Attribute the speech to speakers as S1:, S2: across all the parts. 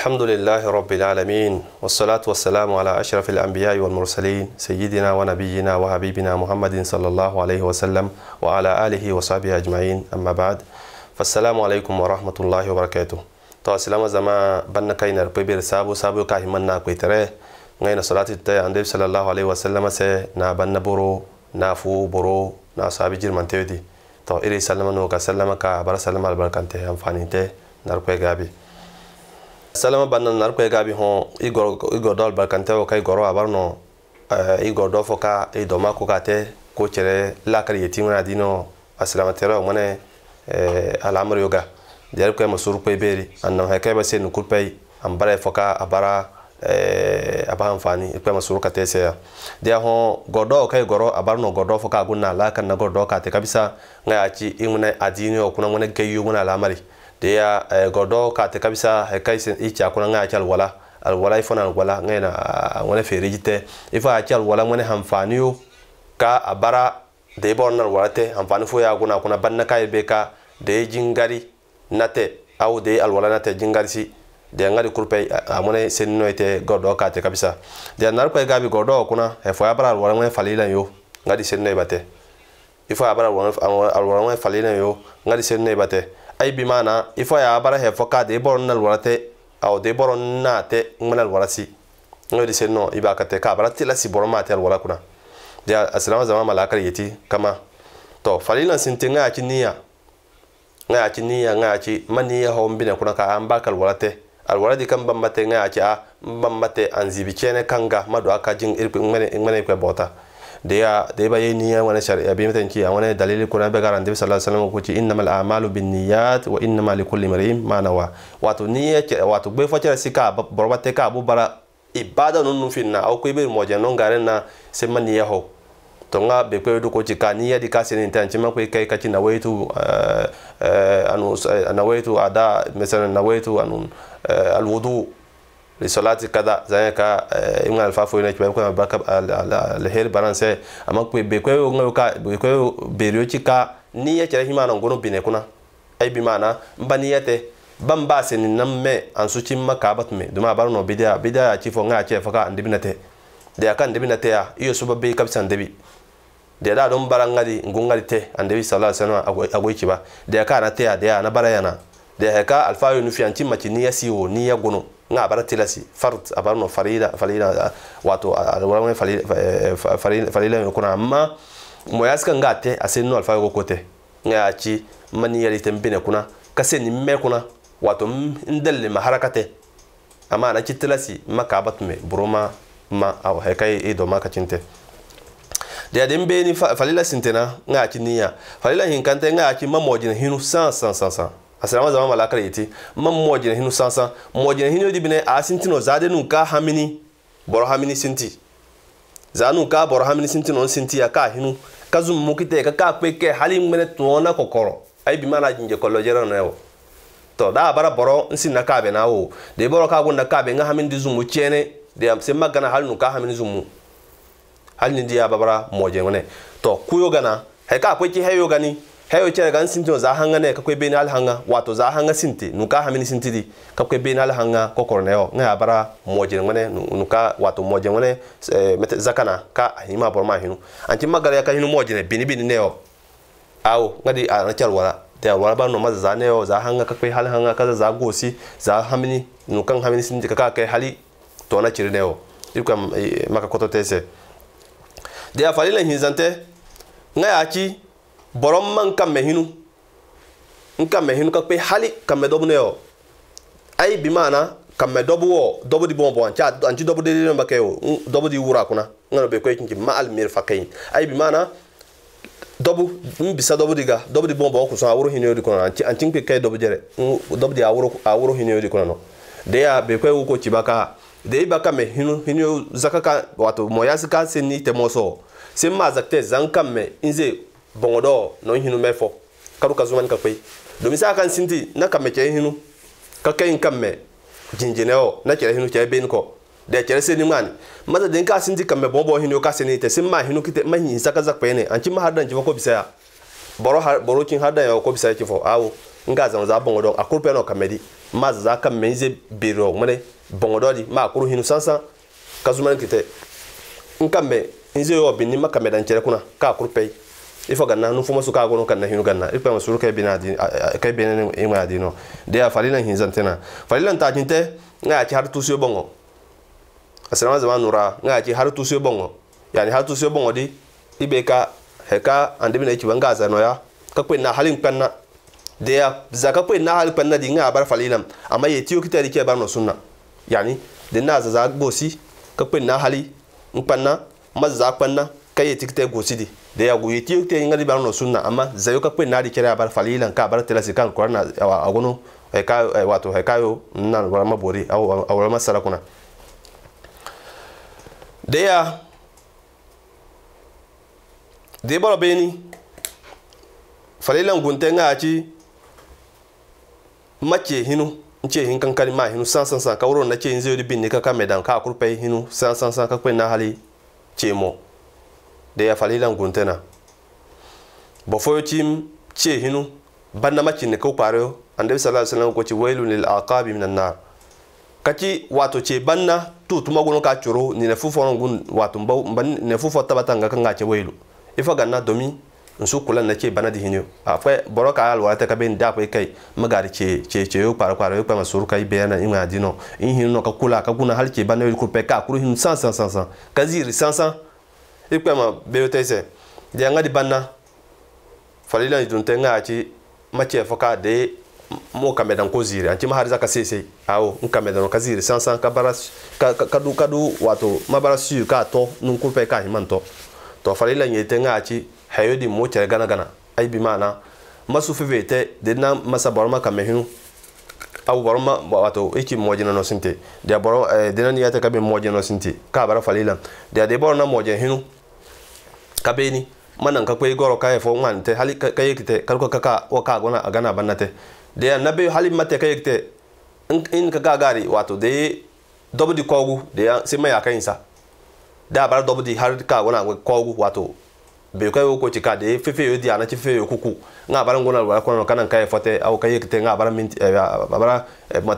S1: الحمد لله رب العالمين والصلاة والسلام على أشرف الأنبياء والمرسلين سيدنا ونبينا وحبيبنا محمد صلى الله عليه وسلم وعلى آله وصحبه أجمعين أما بعد فالسلام عليكم ورحمة الله وبركاته. تو السلام زمان بنا كاين ربيبير سابو كاهمنا كويتره غينا صلاة التاي عند صلى الله عليه وسلم سه نا بنا برو نافو برو نا صحابي جرمان تودي تو إلي سلمنا وكسلم كعبر سلم البركانته أنفانيته نركوي غابي salama banna nar ko gabi hon igor dol barkante o kay goro abarno igor do foka e do mako kate ko chere la kar yeti ngana dino aslama tero mone alamar yoga der ko masur ko beri annam ha kay basen ko pay am bare foka abara abahan fani ko masur kate se dia hon godo kay goro abarno godo foka gunna la kan na godo kate kabisa ngayachi ingune adino kuna mone gayu ngana lamari dia godo ka te kabisa he kaisen icha kuna nga chal wala ifona wala ngena ngone ferijite ifa chal wala ngone hamfaniyo ka abara de bornar walate hamfani fo ya kuna banna kay beka de jingari nate au de alwala nate jingari si de ngari kurpe amone senno ite godo ka te kabisa de nar ko gabi godo kuna he fo abara wala ngone falila yo ngadi senno bate ifa abara wala ngone falila yo ngadi senno bate ay bimana ifo ya bara he foka de bornal warate aw de boronnate ngmanal warasi ngodi senno ibakate ka barati la si boromate al wala kuna dia assalamu zama malakar yeti kama to falila sintinga akiniya ngaci maniya hombine kuna ka ambakal warate al waradi kan bambate ngaci a bambate anzibi chene kanga madu aka jing irpe ngmane ko bota dia ba yeniya wana shari'a bi mutanci a wani dalili kuna be garan nabi sallallahu alaihi wasallam ko ci innamal a'malu binniyat wa innamal likulli imrin ma nawa wato niyya wato be fa tara sika borbate ka bu bara ibada non finna aw ko be mo je non garen na se man niyya ho to nga be ko do ko ci ka niyya di ka sen tanci ma ko kai ka ci nawaitu anu nawaitu ada misalan nawaitu anu alwudu لصلاه كذا زي كا ان الفافو هنا كبا كما بركه الهير بالانس اما كو بي كو غا بي كو بيريوتي كا نيه تره هما نغونو بينه كنا اي بمعنى مبانيته بامبا سن نمه انسوتي مكابت مي دوما بارنو بيدا تشيفو غا تشي فكا اندبنته de kan debinate ya iyo suba be kapsan debi de da don barangadi ngungadi te andebi sallallahu alaihi wasallam agoyi ba de ka na te ya de na barayana de ka alfa yu fianti matini ya siwo ni ya gono nga barati lasi fard abarno farida wato wala farida kuna amma moyaska ngate asenno alfa go kote nga ci mani yali tembine kuna kaseni me kuna wato ndalle maharakate amma na ci tilasi makabat me buruma ma aw hekai edo makacinte de dembe ni falila sintena nga ci niya falila hinkante nga ci mamojin hinu san asalamu zama malakar yiti man mojina hinu sansan mojina hinu dibine a sintino zade nun ka hamini boro hamini sinti zanu ka boro hamini sinti non sinti ya ka hinu kazum mukite ka kweke hali mene tona kokoro ay bi mana jinje kollo jero no to da bara boro nsin na ka be na wo de boro ka gun na ka be nga hamin dizumu chene de am se magana hal nun ka hamini zumu hal ni dia babara mojina ne to kuyo gana he ka kweke heyo gani heyo chere gan sinti za hanga ne kakwe beni al hanga wato za hanga sinti nuka hamini sinti di kakwe beni al hanga kokor neo nga bara moje ngene nuka wato moje ngene mete zakana ka hima borma hinu anti magara ya ka hinu moje ne bini neo aw ngadi ana char wala te wala ba no maza za neo za hanga kakwe hal hanga kaza za gosi za hamini nukan hamini sinti kaka kai hali to na chiri neo ikam maka koto tese dia falila hinzante nga yachi borom man kam mehinu ka pe hali kam me dobu neo ay bi mana kam me dobu di bombo anti dobu de no bakeo dobu di wura kuna ngano be ko kinki ma al mir fakayin ay bi mana dobu bisa dobu di bombo ko so awuro hinyo di kuna anti pe kay dobu jere dobu di awuro hinyo di kuna no de ya be ko ko chibaka de ba kam mehinu hinyo zakaka wato moyasi ka senni te moso semma zakte zankam me inze bongodo no hinu mefo karu kazuman ka kwe domi sa kan sinti na kamme ke hinu ka kayin kamme jinjineo na kere hinu ke ben ko de kere se ni man maza den ka sinti kamme bombo hinu ka se ni te simma hinu kite mahin saka zak pe ne anci ma hadan ci ko bisaya boro kin hadan ya ko bisaya ci fo awo nga zan za bongo do akuru pe no kamedi ma za ka menze biro mane bongo do di ma akuru hinu sansa kazuman kite nkambe inze yo binni makameda nchere kuna ka akuru pe ifo ganna nu fuma suka gono kan na hinu ganna ipa masuru kay binadi kay benen ima dino de ya falila hinzantena falila ta jinte nga ci har tusiyo bongo asama zaman nura nga ci har tusiyo bongo yani har tusiyo bongo di ibe ka heka ande bina ci banga za noya ka kwen na halin penna de ya zaka kwen na halin penna di nga bar falilam amma ye tiyo kitari ke bar no sunna yani de na za gosi ka kwen na hali penna mazza penna kay tikte gosi di de ya guyi tiyo te ngadi bar no sunna amma zayo ka kwen na di kere bar falilan ka bar telasi kan korna agono heka wato heka yo nan wala mabori aw masala kuna de ya de bolo beni falilan gunte nga ci mace hinu nce hin kankani ma hinu san ka wuro na ce zai di binne ka kamedan ka kurpe hinu san ka kwen na hali ce mo de ya falilan gunte na bo foyo tim ce hinu banna mace ne ko paro annabi sallallahu alaihi wasallam ko ci wailun lil aqabi minan nar kaci wato ce banna tuma gono ka curo ni ne fufo gun wato ban ne fufo tabata nga kan ce wailu ifa ganna domi nsu kula na ce bana di hinyo afwe boroka al wata ka ben da kai magari ce yo para yo pa masuru kai bena ima dino in hinno ka kula ka guna halce bana yo kurpe ka kuru hin san kaziri san ikwa ma beotese de ngadi banna falila idunte nga ci mace foka de mo kamedan ko ziri anti ma har zaka sese awo kamedan ka ziri san ka baras kadu wato mabara su ka to nun kurpe ka himanto to falila nyete nga ci hayodi mo tere gana ay bi mana masu fevete de na masa borma kamehinu abu borma wato iki mojina no sinte de boro de na niyata ka be mojina no sinte ka bara falila de borna mojina hinu kabeni manan ka kwe goro ka fo ngante hali kayekite kalko kaka waka gona agana bannate de nabe hali mate kayekite in ka gari wato de dobdi kogu de sima ya kainsa da bar dobdi har ka gona kogu wato be ko ko tika de fefe yo dia na ci fefe yo kuku nga bar ngona wala kono kanan kay fote aw kayekite nga bar minti bara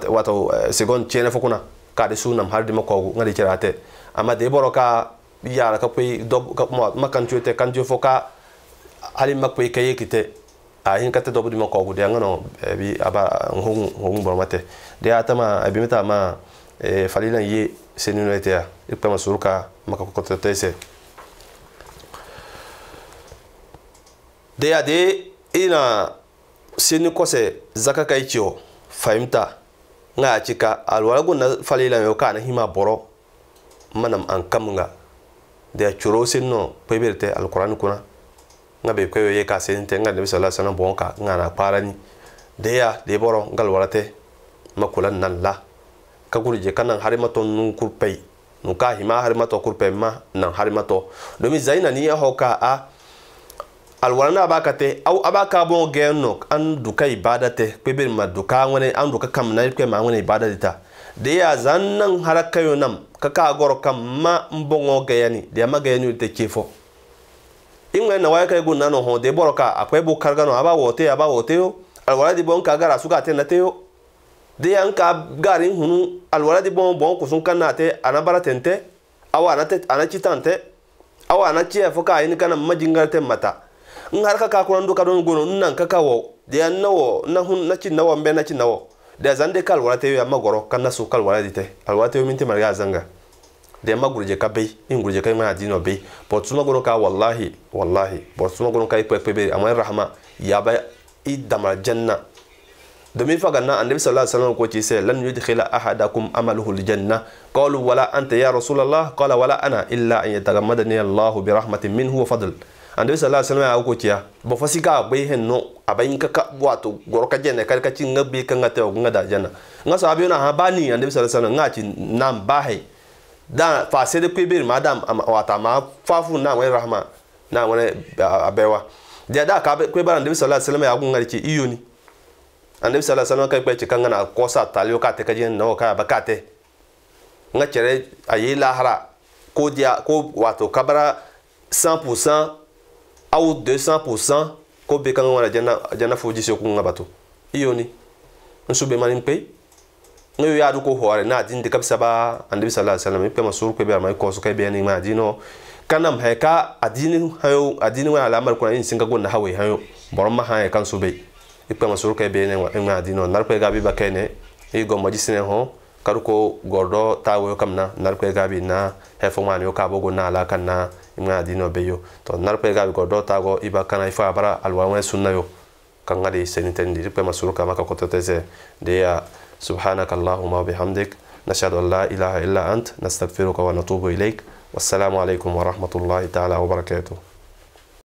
S1: wato second chene fokuna ka de sunam har de makogu ngadi cirate amma de boroka yara ka pay dob ka makan chuete kan jo foka hali makwe kayekite a hin kata dobu di makogu de ngano bi aba ngong bormate de atama abi meta ma falina yi senino etea ikpa masuruka makako tese de ya de ina seni kose zaka kaicho fahimta nga chika alwalago na falila yo kana hima boro manam an kamnga de churo senno peberte alquran kuna nga be ko ye ka sente nga nabi sallallahu alaihi wasallam bonka nga na parani de ya de boro ngal walate makulan nan la ka gurje kanan harimato nun kurpei nun ka hima harimato kurpei ma nan harimato domi zaina ni ya hoka a alwalana bakate au abaka bon genno an duka ibadate pebel ma duka ngone an duka kam na ke ma ngone ibadata de ya zannan harakayo nam kaka goro kam ma mbongo gayani de ma gayani te chefo ingwe na waya kay gunna no ho de boroka akwai bu kargano aba wote yo alwala di bon ka gara suka te na te yo de yan ka garin hunu alwala di bon kusun kanate anabara tente awa anati tante awa anati afoka yin kana majingarte mata ngar ka kuran duka don gono nan kaka wo de yan nawo na hun na cin nawo mbe na cin nawo de zande kal wala te yo magoro kana su kal wala dite alwala te yo minti marga zanga de magurje ka bay ingurje kay ma dino bay potsuma gono ka wallahi potsuma gono kay pepe amay rahma ya ba idama janna domin fa ganna annabi sallallahu alaihi wasallam ko ci sai lan yudkhila ahadakum amaluhu aljanna qalu wala anta ya rasulullah qala wala ana illa an yatagammadani allah bi rahmatin minhu wa fadl annabi sallallahu alaihi wasallam ko ciya bo fasika bay henno abayin ka wato gorka jenne kal ka cin ngabe kan ngata ngada janna nga sahabi na ha bani annabi sallallahu alaihi wasallam ngati nam bahe da fa sai de kwebir madam wata ma fafu na wai rahma na wani abewa da ka kwebar annabi sallallahu alaihi wasallam ya gun ngari ci iyo ni annabi sallallahu alaihi wasallam kai kwechi kan na kosa taliyo ka te kaje no ka bakate nga chere ayi lahara ko dia ko wato kabara 100% au 200% ko be kan wala janna fuji se ku ngabato iyoni nsube manin pe ngayo ya du ko hore na din de kabisa ba annabi sallallahu alaihi wasallam pe masur ko be ma ko so kay be ni ma dino kanam he ka adini hayo adini wa alamar ko in singa gonna hawe hayo borom ma ha kan sube ipe masur kay be ni ma dino nar ko gabi bakene e go majisine ho karuko gordo tawo kamna nar ko gabi na he fo man yo ka bogo na ala kan na ma dino be yo to nar ko gabi gordo tago iba kana ifa bara alwa sunna yo kan ngadi senitendi ipe masur ka maka ko totese de ya سبحانك اللهم وبحمدك نشهد أن لا إله إلا أنت نستغفرك ونتوب إليك والسلام عليكم ورحمة الله تعالى وبركاته